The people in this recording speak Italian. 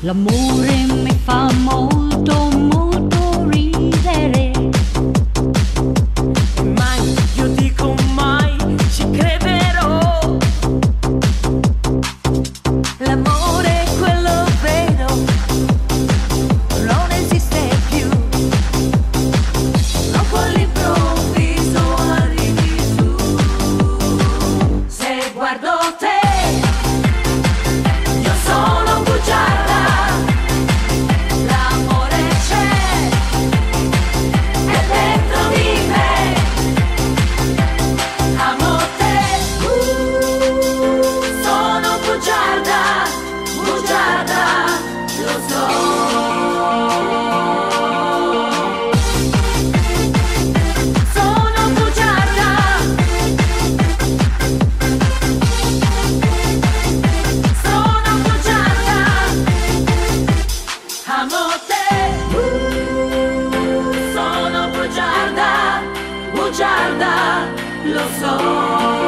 L'amore mi fa molto molto ridere. E mai, io dico mai, ci crederò. L'amore è quello vero, non esiste più. Non con l'improvviso arrivi tu. Se guardo te, io sono bugiarda. L'amore c'è, è dentro di me. Amo te, sono bugiarda, bugiarda, lo so. Sono bugiarda, sono bugiarda, amo te, sono bugiarda, bugiarda, lo so.